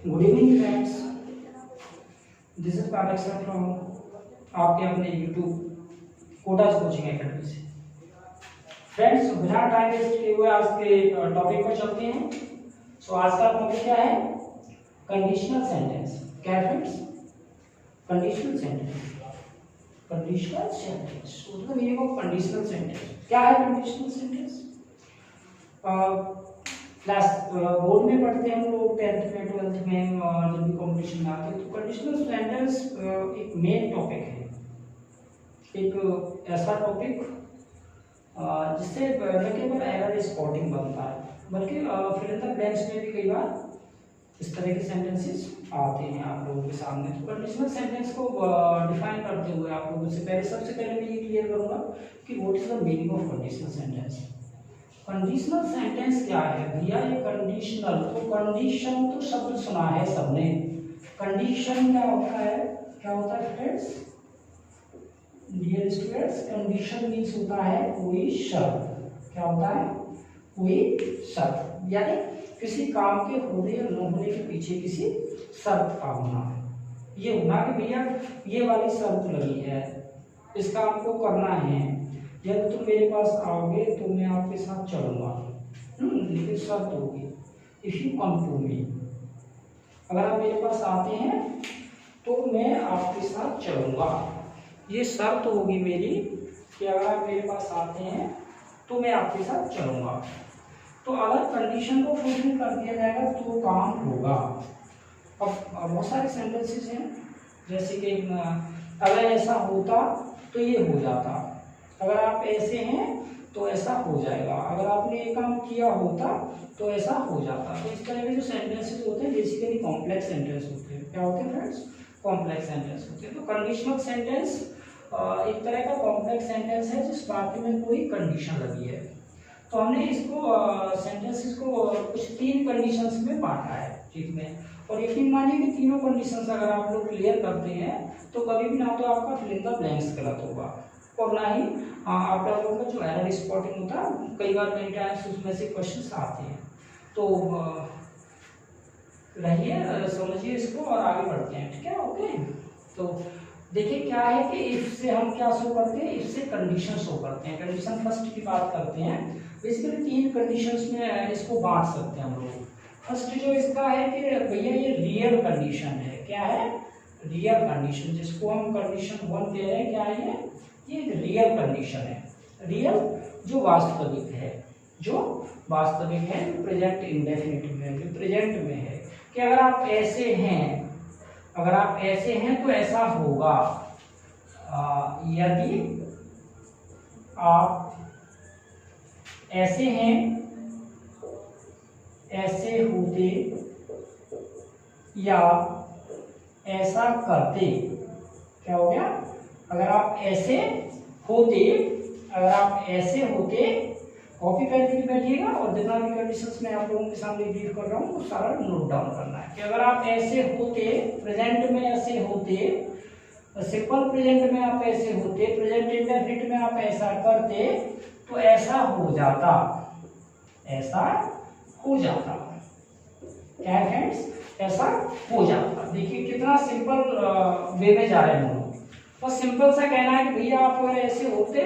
Good evening friends, this is park sir from आपके अपने YouTube quotas coaching academy से। Friends, बिना time waste किए हुए आज के टॉपिक पर चलते हैं। सो आज का टॉपिक क्या है? Conditional sentence. क्या है friends? Conditional sentence. Conditional sentence मतलब मीनिंग ऑफ कंडीशनल सेंटेंस क्या है? कंडीशनल सेंटेंस क्लास बोर्ड में पढ़ते हैं हम लोग, 10th में 12th में, और जब भी कॉम्पिटिशन में आते हैं तो कंडीशनल सेंटेंस एक मेन टॉपिक है, एक ऐसा टॉपिक जिससे न केवल एरर स्पॉटिंग बनता है बल्कि फिल इन द ब्लैंक्स में भी कई बार इस तरह के सेंटेंसेस आते हैं आप लोगों के सामने। तो कंडीशनल सेंटेंस को डिफाइन करते हुए आप लोगों से सबसे पहले मैं ये क्लियर करूंगा कि what is the meaning of conditional sentence. Conditional sentence क्या है भैया? ये कंडीशनल, तो कंडीशन तो शब्द सुना है सबने। कंडीशन क्या होता है? क्या होता है friends? Dear students, condition means होता है कोई शर्त। क्या होता है? कोई शर्त, यानी किसी काम के होने या न होने के पीछे किसी शर्त का होना। ये होना कि भैया ये वाली शर्त लगी है, इस काम को करना है, जब तुम मेरे पास आओगे तो मैं आपके साथ चलूंगा, लेकिन शर्त होगी, if you come to me, अगर आप मेरे पास आते हैं तो मैं आपके साथ चलूंगा। ये शर्त होगी मेरी कि अगर आप मेरे पास आते हैं तो मैं आपके साथ चलूंगा। तो अगर कंडीशन को फुलफिल कर दिया जाएगा तो काम होगा। अब बहुत सारे सेंटेंसेस हैं, जैसे कि अगर ऐसा होता तो ये हो जाता, अगर आप ऐसे हैं तो ऐसा हो जाएगा, अगर आपने ये काम किया होता तो ऐसा हो जाता। तो इस तरह के जो सेंटेंसेस होते हैं बेसिकली कॉम्प्लेक्स सेंटेंस होते हैं। क्या होते हैं फ्रेंड्स? कॉम्प्लेक्स सेंटेंस होते हैं। तो कंडीशनल सेंटेंस एक तरह का कॉम्प्लेक्स सेंटेंस है जिस वाक्य में कोई कंडीशन लगी है। तो हमने इसको सेंटेंसेस को कुछ 3 कंडीशंस में बांटा है, ठीक में। और यकीन मानिए कि तीनों कंडीशंस अगर आप लोग क्लियर करते हैं तो कभी भी ना तो आपका फिल इन द ब्लैंक्स गलत होगा और ना ही आप लोगों का जो एरर स्पॉटिंग होता है, कई बार मेनी टाइम्स उसमें से क्वेश्चंस आते हैं। तो रहिए, समझिए इसको और आगे बढ़ते हैं, ठीक है? ओके, तो देखिए क्या है कि इफ से हम क्या शो करते हैं? इफ से कंडीशन शो करते हैं। कंडीशन फर्स्ट की बात करते हैं। बेसिकली 3 कंडीशंस में इसको बांट सकते हैं हम लोग। फर्स्ट जो इसका है कि भैया ये रियल कंडीशन है। क्या है? रियल कंडीशन, जिसको हम कंडीशन 1 कह रहे हैं। क्या है ये रियल कंडीशन है। रियल जो वास्तविक है, जो वास्तविक है, प्रेजेंट इंडेफिनिट में, जो प्रेजेंट में है कि अगर आप ऐसे हैं, अगर आप ऐसे हैं तो ऐसा होगा, यदि आप ऐसे हैं, ऐसे होते या ऐसा करते। क्या हो गया? अगर आप ऐसे होते, अगर आप ऐसे होते, कॉपी पेन के बैठिएगा और जितना भी कंडीशंस मैं आप लोगों के सामने ब्रीफ कर रहा हूँ वो सारा नोट डाउन करना है कि अगर आप ऐसे होते, प्रेजेंट में ऐसे होते, सिंपल प्रेजेंट में आप ऐसे होते, प्रेजेंट इंडेफिनिट में आप ऐसा करते तो ऐसा हो जाता, ऐसा हो जाता। क्या है फ्रेंड्स? ऐसा हो जाता। देखिए कितना सिंपल वे में जा रहे हैं हम लोग। बस सिंपल सा कहना है कि भैया आप अगर ऐसे होते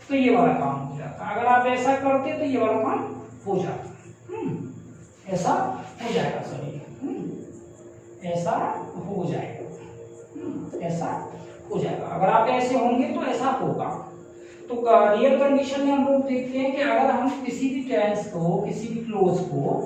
तो ये वाला काम हो जाता, अगर आप ऐसा करते तो ये वाला काम हो जाता। ऐसा हो जाएगा, सॉरी, ऐसा हो जाएगा, ऐसा हो जाएगा। अगर आप ऐसे होंगे तो ऐसा होगा। तो रियल कंडीशन में हम लोग देखते हैं कि अगर हम किसी भी टेंस को, किसी भी क्लोज को,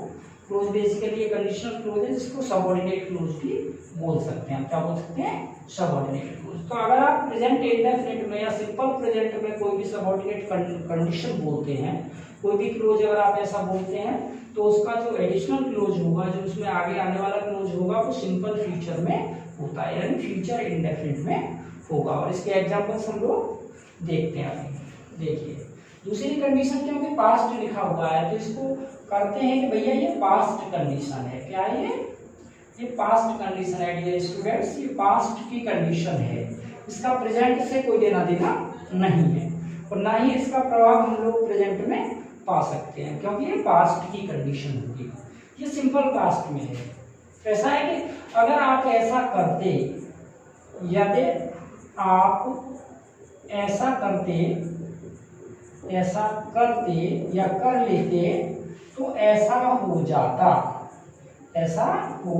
क्लोज बेसिकली ये कंडीशनल क्लोज है जिसको सबऑर्डिनेट क्लोज भी बोल सकते हैं। क्या बोल सकते हैं? Subordinate close. तो अगर आप प्रेजेंट इंडेफिनिट में या सिंपल प्रेजेंट में कोई भी सबऑर्डिनेट कंडीशन बोलते हैं, कोई भी क्लोज अगर आप ऐसा बोलते हैं तो उसका जो एडिशनल क्लोज होगा, जो उसमें आगे आने वाला क्लोज होगा, वो सिंपल फ्यूचर में होता है, यानी फ्यूचर इंडेफिनिट में होगा। और इसके एग्जाम्पल्स हम लोग देखते हैं। देखिए दूसरी कंडीशन, क्योंकि पास्ट लिखा हुआ है तो इसको करते हैं कि भैया ये पास्ट कंडीशन है। क्या है ये पास्ट कंडीशन है डियर स्टूडेंट्स, ये पास्ट की कंडीशन है। इसका प्रेजेंट से कोई लेना देना नहीं है और ना ही इसका प्रभाव हम लोग प्रेजेंट में पा सकते हैं, क्योंकि ये पास्ट की कंडीशन होगी। ये सिंपल पास्ट में है, ऐसा है कि अगर आप ऐसा करते, यदि आप ऐसा करते या कर लेते तो ऐसा हो जाता, ऐसा हो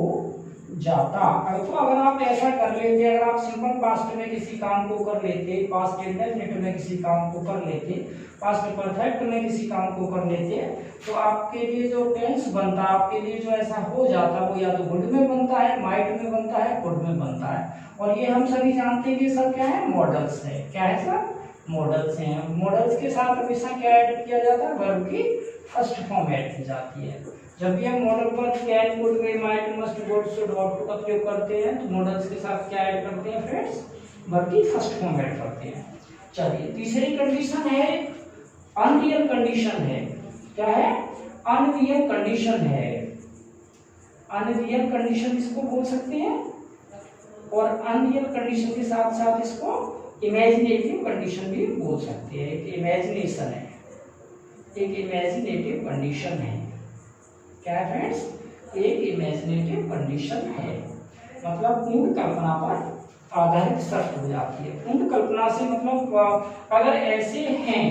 जाता। तो अगर आप ऐसा कर लेते, अगर आप सिंपल पास्ट में किसी काम को कर लेते, पास्ट इंडेफिनिट में किसी काम को कर लेते, पास्ट परफेक्ट में किसी काम को कर लेते, तो आपके लिए जो टेंस बनता, आपके लिए जो ऐसा हो जाता, वो या तो वुड में बनता है, माइट में बनता है, कुड में बनता है। और ये हम सभी जानते हैं कि सब क्या है, मॉडल्स है। क्या है सर, मॉडल्स हैं। मॉडल्स के साथ हमेशा क्या ऐड किया जाता है, वर्ब की फर्स्ट फॉर्म ऐड की जाती है। जब भी हम मॉडल पर can, could, may, might, must, would, should, ought का प्रयोग करते हैं तो मॉडल्स के साथ क्या ऐड करते हैं फ्रेंड्स, वर्ब की फर्स्ट फॉर्म ऐड करते हैं। चलिए तीसरी कंडीशन है अनरियल कंडीशन है। क्या है, अनरियल कंडीशन है। अनरियल कंडीशन इसको बोल सकते हैं, और अनरियल कंडीशन के साथ साथ इसको इमेजिनेटिव कंडीशन भी बोल सकते हैं। एक इमेजिनेशन है, एक इमेजिनेटिव कंडीशन है। क्या है फ्रेंड्स, एक इमेजिनेटिव कंडीशन है, मतलब पूर्ण कल्पना पर आधारित शर्त हो जाती है। पूर्ण कल्पना से मतलब अगर ऐसे हैं,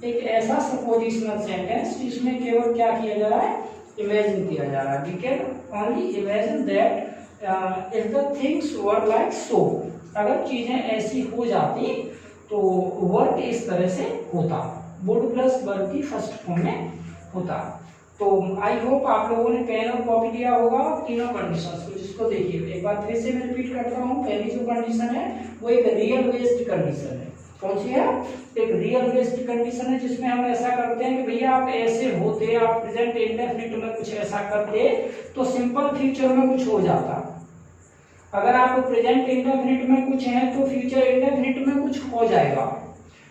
एक ऐसा सपोजिशनल सेंटेंस जिसमें केवल क्या किया जा रहा है, इमेजिन किया जा रहा है। We can only imagine that if the things were like so, अगर चीजें ऐसी हो जाती तो वर्क इस तरह से होता, वुड प्लस वर्ब की फर्स्ट फॉर्म में होता। तो आई होप आप लोगों ने पेन और कॉपी लिया होगा तीनों कंडीशंस को, जिसको देखिए एक बार फिर से मैं रिपीट करता हूँ। पहली जो कंडीशन है वो एक रियल बेस्ड कंडीशन है। कौन सी है, एक रियल बेस्ड कंडीशन है, जिसमें हम ऐसा करते हैं कि भैया आप ऐसे होते, आप प्रेजेंट इंडेफिनिट में कुछ ऐसा करते तो सिंपल फ्यूचर में कुछ हो जाता। अगर आप प्रेजेंट इंडेफिनिट में कुछ है तो फ्यूचर इंडेफिनिट में कुछ हो जाएगा।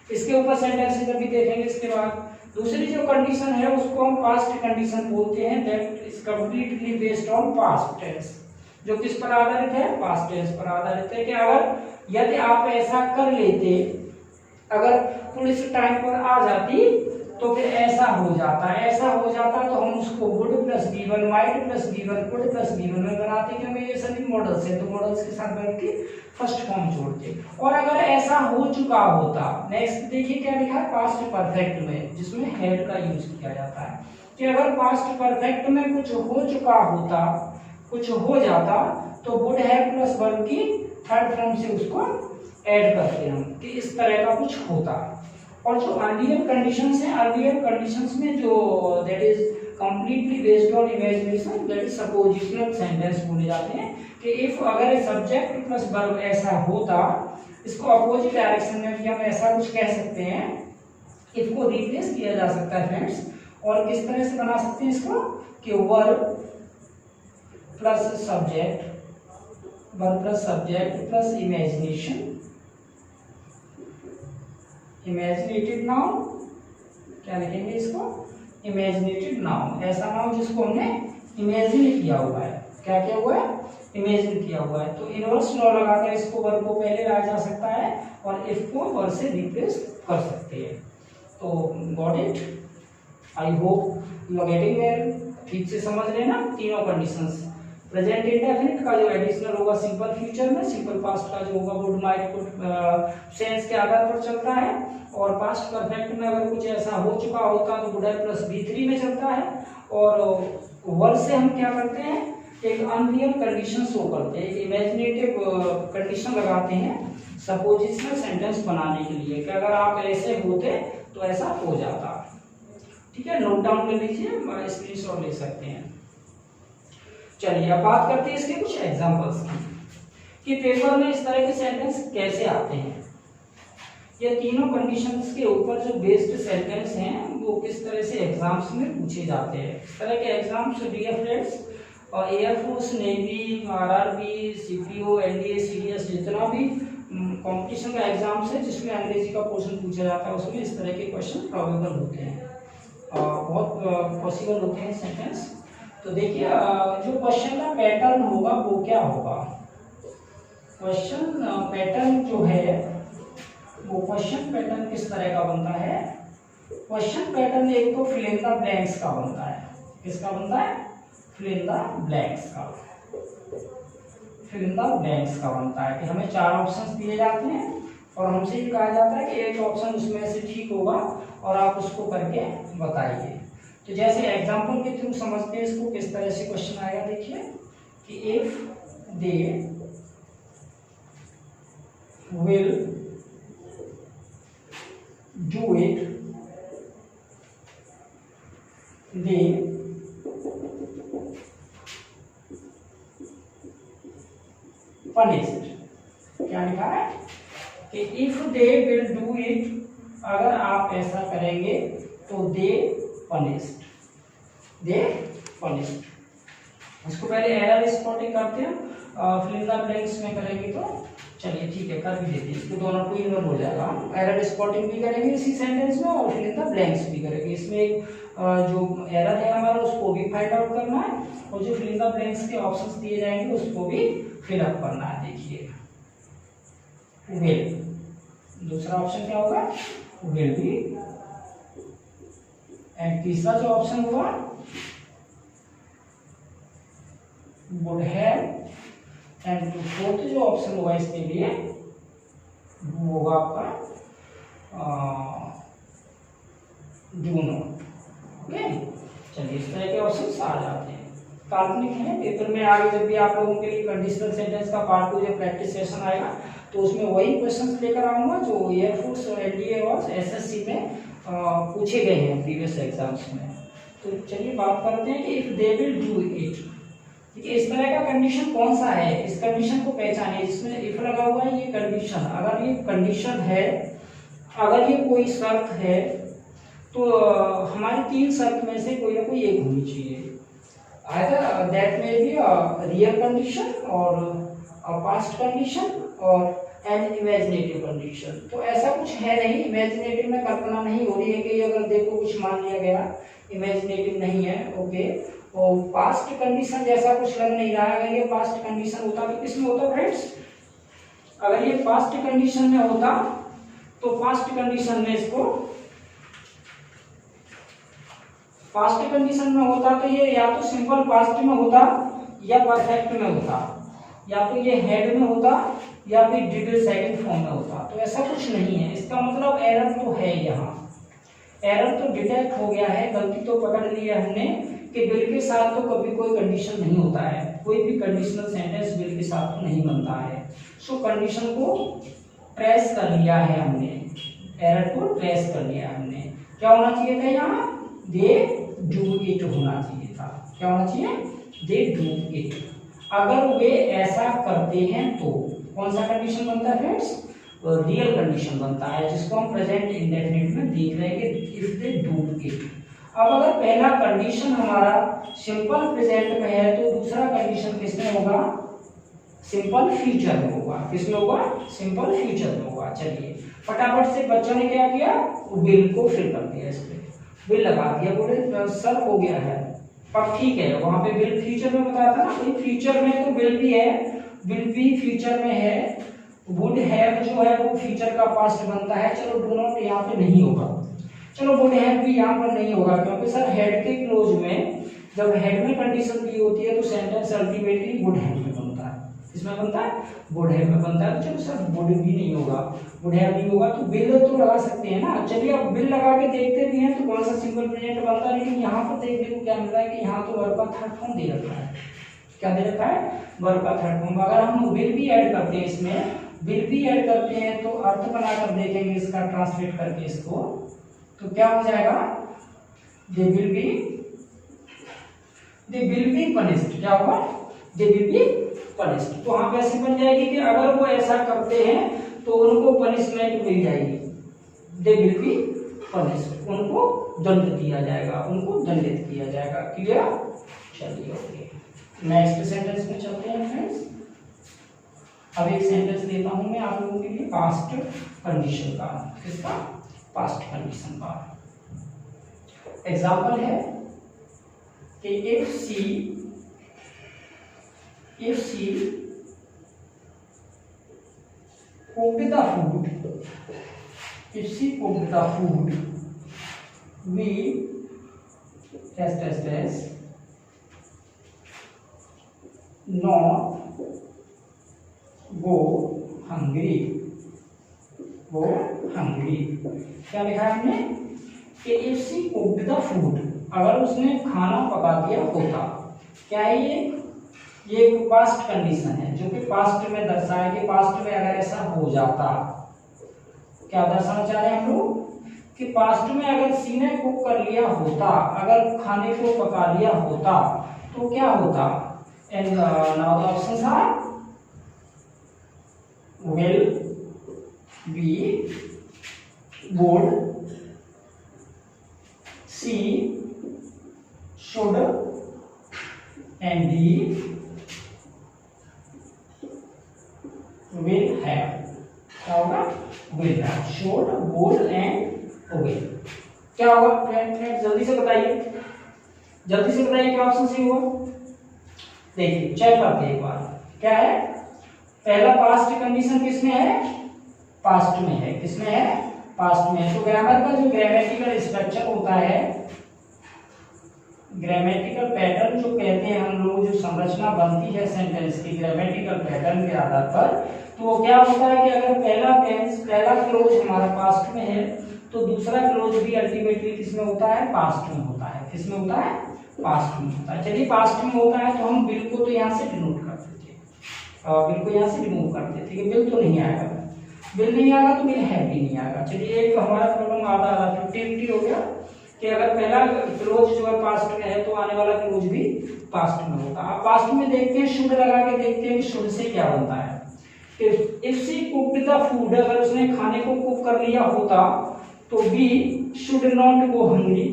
इसके ऊपर सेंटेंसेस अभी देखेंगे इसके बाद। दूसरी जो कंडीशन है उसको हम पास्ट कंडीशन बोलते हैं, that is completely based on past tense. जो किस पर आधारित है, पास्ट टेंस पर आधारित है। कि अगर यदि आप ऐसा कर लेते, अगर पुलिस टाइम पर आ जाती तो फिर ऐसा हो जाता, ऐसा हो जाता तो हम उसको would plus given, might plus given, could plus given में बनाते, क्योंकि ये सभी मॉडल्स हैं तो मॉडल्स के साथ वर्ब की फर्स्ट फॉर्म जोड़ते। और अगर ऐसा हो चुका होता, नेक्स्ट देखिए क्या लिखा है, पास्ट परफेक्ट में, जिसमें हैड का यूज किया जाता है। कि अगर पास्ट परफेक्ट में कुछ हो चुका होता, कुछ हो जाता, तो वुड हैव प्लस वर्ब की थर्ड फॉर्म से उसको ऐड करते हम, कि इस तरह का कुछ होता। और जो अर्लियर कंडीशंस हैं, अर्लियर कंडीशंस में जो that is completely based on imagination, that is suppositional sentence बोले जाते हैं। कि इफ अगर सब्जेक्ट प्लस वर्ब ऐसा होता, इसको अपोजिट डायरेक्शन में भी हम ऐसा कुछ कह सकते हैं, इफ को रिप्लेस किया जा सकता है फ्रेंड्स। और किस तरह से बना सकते हैं इसको, कि verb plus subject, verb plus subject plus imagination, imaginated noun, क्या लिखेंगे इसको, इमेजिनेटेड नाउन, ऐसा नाउन जिसको हमने इमेजिन किया हुआ है। क्या किया हुआ है, इमेजिन किया हुआ है। तो इनवर्स लॉ लगाकर इसको वर्ब को पहले लाया जा सकता है और इफ को वर्ब से रिप्लेस कर सकते हैं। तो got it, I hope you are getting well. ठीक से समझ लेना तीनों कंडीशंस। प्रेजेंट इंडेफिनिट का जो एडिशनल होगा सिंपल फ्यूचर में, सिंपल पास्ट का जो होगा वुड, माइट, कुड सेंस के आधार पर चलता है। और पास्ट परफेक्ट में अगर कुछ ऐसा हो चुका होता तो वुड प्लस V3 में चलता है। और वर्ब से हम क्या करते हैं, एक अनरियल कंडीशन शो करते हैं, इमेजिनेटिव कंडीशन लगाते हैं सपोजिशनल सेंटेंस बनाने के लिए, कि अगर आप ऐसे होते तो ऐसा हो जाता। ठीक है, नोट डाउन कर लीजिए, स्क्रीनशॉट ले सकते हैं। चलिए अब बात करते हैं इसके कुछ एग्जांपल्स की, कि पेपर में इस तरह के सेंटेंस कैसे आते हैं। ये तीनों कंडीशंस के ऊपर जो बेस्ड सेंटेंस हैं वो किस तरह से एग्जाम्स में पूछे जाते हैं। इस तरह के एग्जाम्स डियर फ्रेंड्स, और air force, navy, RRB, CPO, NDA, CDS, जितना भी कंपटीशन का एग्जाम्स है जिसमें अंग्रेजी का पोर्शन पूछा जाता है, उसमें इस तरह के क्वेश्चन प्रोबेबल होते हैं, बहुत पॉसिबल होते हैं सेंटेंस। तो देखिए जो क्वेश्चन का पैटर्न होगा वो क्या होगा, क्वेश्चन पैटर्न जो है वो क्वेश्चन पैटर्न किस तरह का बनता है। क्वेश्चन पैटर्न एक तो फिल इन द ब्लैंक्स का बनता है। किसका बनता है, फिल इन द ब्लैंक्स का। फिल इन द ब्लैंक्स का बनता है कि हमें 4 ऑप्शंस दिए जाते हैं और हमसे ये कहा जाता है कि एक ऑप्शन उसमें से ठीक होगा और आप उसको करके बताइए। तो जैसे एग्जांपल के थ्रू समझते हैं इसको, किस तरह से क्वेश्चन आएगा। देखिए कि if they will do it they punished. क्या लिखा है कि if they will do it, अगर आप ऐसा करेंगे तो दे पनिश्ड, दे पनिश्ड। इसको पहले एरर स्पॉटिंग करते हैं, फिल इन द ब्लैंक्स में करेंगे तो चलिए ठीक है कर भी देते हैं इसको, दोनों को इन्वर्ट हो जाएगा। एरर स्पॉटिंग भी करेंगे इसी सेंटेंस में और फिल इन द ब्लैंक्स भी करेंगे। इसमें एक जो एरर है हमारा उसको भी फाइंड आउट करना है और जो फिल इन द ब्लैंक्स के ऑप्शंस दिए जाएंगे उसको भी फिल अप करना है। देखिए विल, दूसरा ऑप्शन क्या होगा विल बी, एंड तीसरा जो ऑप्शन हुआ वुड हैव, एंड फोर्थ जो ऑप्शन होगा इसके लिए वो होगा आपका डू नॉट। ओके, चलिए इस तरह के ऑप्शन आ जाते हैं। काल्पनिक है, पेपर में आगे जब भी आप लोगों के लिए कंडीशनल सेंटेंस का पार्ट 2 जब प्रैक्टिस सेशन आएगा तो उसमें वही क्वेश्चंस लेकर आऊंगा जो एयरफोर्स और एनडीए और एसएससी में पूछे गए हैं प्रीवियस एग्जाम्स में। तो चलिए बात करते हैं कि if they will do it, इस तरह का कंडीशन कौन सा है, इस कंडीशन को पहचानिए। इसमें इफ लगा हुआ है, ये कंडीशन, अगर ये कंडीशन है, अगर ये कोई शर्त है तो हमारी 3 शर्त में से कोई ना कोई एक होनी चाहिए। आइदर दैट में बी रियल कंडीशन और पास्ट कंडीशन और एन इमेजिनेटिव कंडीशन। तो ऐसा कुछ है नहीं, इमेजिनेटिव में कल्पना नहीं हो रही है कि अगर देखो कुछ मान लिया गया, इमेजिनेटिव नहीं है। ओके, और पास्ट कंडीशन जैसा कुछ लग नहीं रहा है। अगर ये पास्ट कंडीशन होता तो किसमें होता फ्रेंड्स, अगर ये पास्ट कंडीशन में होता तो पास्ट कंडीशन में इसको, पास्ट कंडीशन में होता तो ये या तो सिंपल पास्ट में होता या परफेक्ट में होता, या तो ये हेड में होता या फिर डिड सेकंड फॉर्म में होता। तो ऐसा कुछ नहीं है, इसका मतलब एरर तो है, यहाँ एरर तो डिटेक्ट हो गया है, गलती तो पकड़ ली है हमने कि विल के साथ तो कभी कोई कंडीशन नहीं होता है, कोई भी कंडीशनल सेंटेंस विल के साथ तो नहीं बनता है। सो कंडीशन को ट्रेस कर लिया है हमने, एरर को ट्रेस कर लिया हमने। क्या होना चाहिए था यहाँ, दे डू इट होना चाहिए था। क्या होना चाहिए, दे डू इट। अगर वे ऐसा करते हैं तो कौन सा कंडीशन बनता है फ्रेंड्स, रियल कंडीशन बनता है, जिसको हम प्रेजेंट इंडेफिनिट में देख रहे हैं कि इफ दे डू इट। अब अगर पहला कंडीशन हमारा सिंपल प्रेजेंट में है तो दूसरा कंडीशन किसमें होगा, सिंपल फ्यूचर में होगा। किसमें होगा, सिंपल फ्यूचर में होगा। चलिए फटाफट से बच्चों ने क्या किया, विल को फिल कर दिया, इस पे विल लगा दिया, बोले सर हो गया है। अब ठीक है, वहां पे विल फ्यूचर में बताया था ना, तो फ्यूचर में तो विल भी है, विल भी फ्यूचर में है, वुड हैव जो है वो फ्यूचर का पास्ट बनता है। चलो डू नॉट यहाँ पे नहीं होगा, चलो वुड हैव भी यहाँ पर नहीं होगा, क्योंकि सर हेड के क्लोज में जब हेड में कंडीशन दी होती है तो सेंटेंस अल्टीमेटली वुड हैव में बनता है। किसमें बनता है, वुड हैव में बनता है। चलो सर वुड भी नहीं होगा, वुड हैव नहीं होगा तो विल तो लगा सकते हैं ना। चलिए अब विल लगा के देखते भी हैं तो कौन सा सिंपल प्रेजेंट बनता है, लेकिन यहाँ पर देखने को क्या मिल रहा है कि यहाँ तो वर्ब का थर्ड फॉर्म दे रखा है। क्या दे रखा है, वर्ब का थर्ड फॉर्म। अगर हम विल भी ऐड करते हैं, इसमें विल भी ऐड करते हैं तो अर्थ बनाकर देखेंगे इसका, ट्रांसलेट करके इसको, तो क्या हो जाएगा, दे विल बी पनिश्ड। क्या होगा, दे विल बी पनिश्ड। तो वहां पे ऐसी बन जाएगी कि अगर वो ऐसा करते हैं तो उनको पनिशमेंट मिल जाएगी, दे विल बी पनिश्ड, उनको दंड दिया जाएगा, उनको दंडित किया जाएगा। क्लियर, चलिए ओके, नेक्स्ट सेंटेंस में चलते हैं फ्रेंड्स। अब एक सेंटेंस देता हूं मैं आप लोगों के लिए पास्ट कंडीशन का। किसका, पास्ट कंडीशन का एग्जांपल है कि if she cooked the food, if she cooked the food, we not go hungry, go hungry. क्या लिखा है हमने कि if she cooked the food, अगर उसने खाना पका दिया होता। क्या है ये एक पास्ट कंडीशन है जो कि पास्ट में दर्शाया कि पास्ट में अगर ऐसा हो जाता। क्या दर्शाना चाह रहे हैं हम लोग कि पास्ट में अगर सी ने कुक कर लिया होता, अगर खाने को पका लिया होता तो क्या होता। And now the options are will be, would, she, should and D will have। क्या होगा will have, should, would and will। क्या होगा फ्रेंड जल्दी से बताइए, जल्दी से बताइए क्या ऑप्शन सी होगा। देखिए चेक करते हैं एक बार। क्या है पहला पास्ट कंडीशन किसमें है, पास्ट में है। किसमें है, पास्ट में है। तो ग्रामर का जो ग्रामेटिकल स्ट्रक्चर होता है, ग्रामेटिकल पैटर्न जो कहते हैं हम लोग, जो संरचना बनती है सेंटेंस की ग्रामेटिकल पैटर्न के आधार पर, तो वो क्या होता है कि अगर पहला क्लोज हमारा पास्ट में है तो दूसरा क्लोज भी अल्टीमेटली किसमें होता है, पास्ट में होता है। किसमें होता है, पास्ट में होता है। चलिए पास्ट में होता है तो हम बिल को तो यहाँ से डिनोट कर देते हैं, बिल को यहाँ से रिमूव कर देते हैं। बिल तो नहीं आएगा, बिल नहीं आएगा तो बिल है भी नहीं आएगा। चलिए एक हमारा प्रॉब्लम आधा 50-50 हो गया कि अगर पहला क्लोज जो है पास्ट में है तो आने वाला क्लोज भी पास्ट में होगा। अब पास्ट में देखते हैं, शुड लगा के देखते हैं कि शुड से क्या बनता है। If she cooked the food, अगर उसने खाने को कुक कर लिया होता तो we should not go hungry,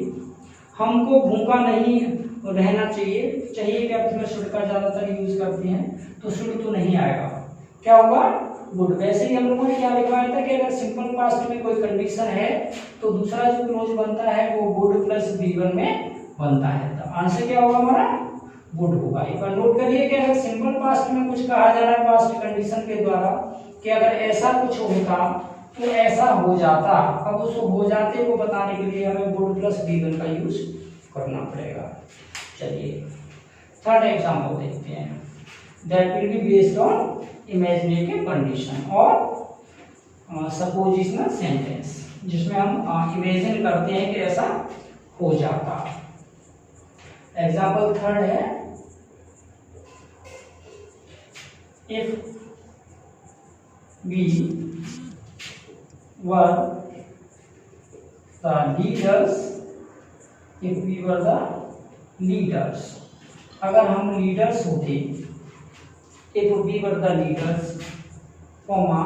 हमको भूखा नहीं रहना चाहिए। चाहिए के अर्थ में शुड का ज्यादातर यूज करते हैं, तो शुड तो नहीं आएगा। क्या होगा, वुड। वैसे ही हम लोगों ने क्या लिखवाया था कि अगर सिंपल पास्ट में कोई कंडीशन है तो दूसरा जो क्लोज बनता है वो वुड प्लस B1 में बनता है। तो आंसर क्या होगा हमारा, वुड होगा। एक बार नोट करिए कि अगर सिंपल पास्ट में कुछ कहा जा रहा है पास्ट कंडीशन के द्वारा कि अगर ऐसा कुछ होता तो ऐसा हो जाता, अब उस हो जाते को बताने के लिए हमें वुड प्लस B1 का यूज करना पड़ेगा। चलिए थर्ड एग्जाम्पल देखते हैं। That will be based on imaginative condition और सपोजिशनल सेंटेंस, जिसमें हम इमेजिन करते हैं कि ऐसा हो जाता। एग्जाम्पल थर्ड है, if we were the leaders, if we were the leaders, अगर हम लीडर्स होते, if we were the leaders, comma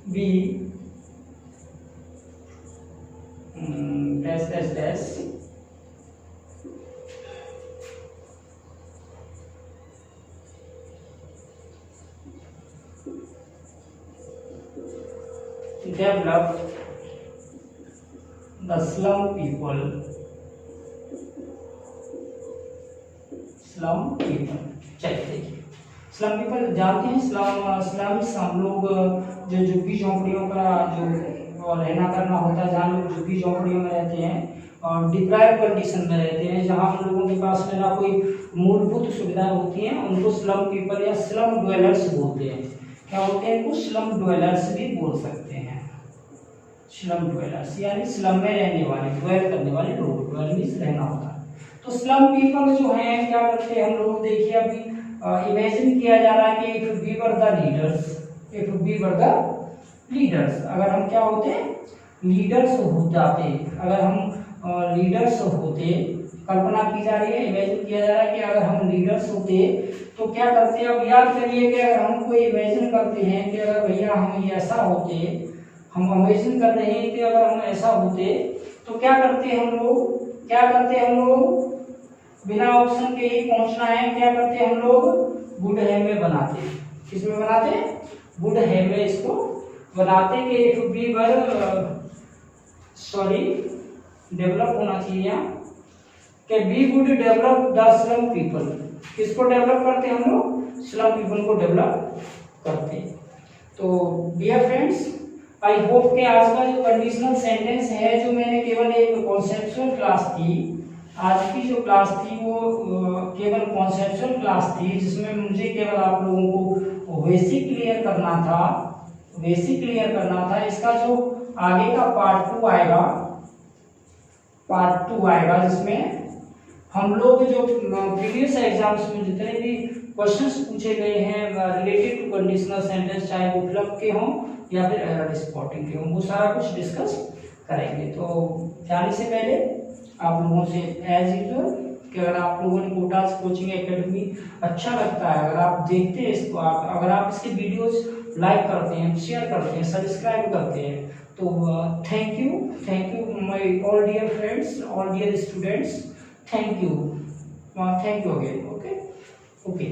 we dash develop the slum people, चलिए देखिए स्लम पीपल जानते हैं। स्लम्स हम लोग जो झुग्गी झोंपड़ियों का जो रहना करना होता है, जहाँ लोग झुग्गी झोंपड़ियों में रहते हैं और डिप्राइव कंडीशन में रहते हैं, जहाँ उन लोगों के पास में ना कोई मूलभूत सुविधाएं होती हैं, उनको स्लम पीपल या स्लम ड्वेलर्स बोलते हैं। क्या बोलते हैं इनको, स्लम ड्वेलर्स भी बोल सकते हैं। स्लम ड्वेलर्स यानी स्लम में रहने वाले, ड्वेल करने वाले लोग, ड्वेल मींस रहना होता है। तो स्लम पीपल जो हैं क्या करते हैं हम लोग, देखिए अभी इमेजिन किया जा रहा है कि if we were the leaders, if we were the leaders, अगर हम क्या होते, लीडर्स हो जाते, अगर हम लीडर्स होते, कल्पना की जा रही है, इमेजिन किया जा रहा है कि अगर हम लीडर्स होते तो क्या करते। अब याद करिए कि अगर हम कोई इमेजिन करते हैं कि अगर भैया हम ये ऐसा होते, हम इमेजिन कर रहे हैं कि अगर हम ऐसा होते तो क्या करते हम लोग, क्या करते हम लोग, बिना ऑप्शन के ही पहुंचना है। क्या करते हम लोग, वुड हैव में बनाते, किसमें बनाते, वुड हैव में इसको बनाते कि if we were, sorry develop होना चाहिए कि we would develop the slum people. किसको डेवलप करते हम लोग, स्लम पीपल को डेवलप करते। तो डियर फ्रेंड्स, आई होप कि आज का जो कंडीशनल सेंटेंस है, जो मैंने केवल एक कॉन्सेप्चुअल क्लास थी आज की जो क्लास थी वो केवल कॉन्सेप्चुअल क्लास थी, जिसमें मुझे केवल आप लोगों को बेसिक क्लियर करना था, बेसिक क्लियर करना था। इसका जो आगे का पार्ट टू आएगा जिसमें हम लोग जो प्रीवियस एग्जाम्स में जितने भी क्वेश्चंस पूछे गए हैं रिलेटेड टू कंडीशनल सेंटेंस, चाहे वो फ्लप के हों या फिर एरर स्पॉटिंग के हों, वो सारा कुछ डिस्कस करेंगे। तो जाने से पहले आप लोगों से एज यूजुअल कि अगर आप लोगों ने कोटास कोचिंग एकेडमी अच्छा लगता है, अगर आप देखते हैं इसको, अगर आप इसके वीडियोस लाइक करते हैं, शेयर करते हैं, सब्सक्राइब करते हैं, तो thank you my all dear friends, all dear students, thank you again. Okay.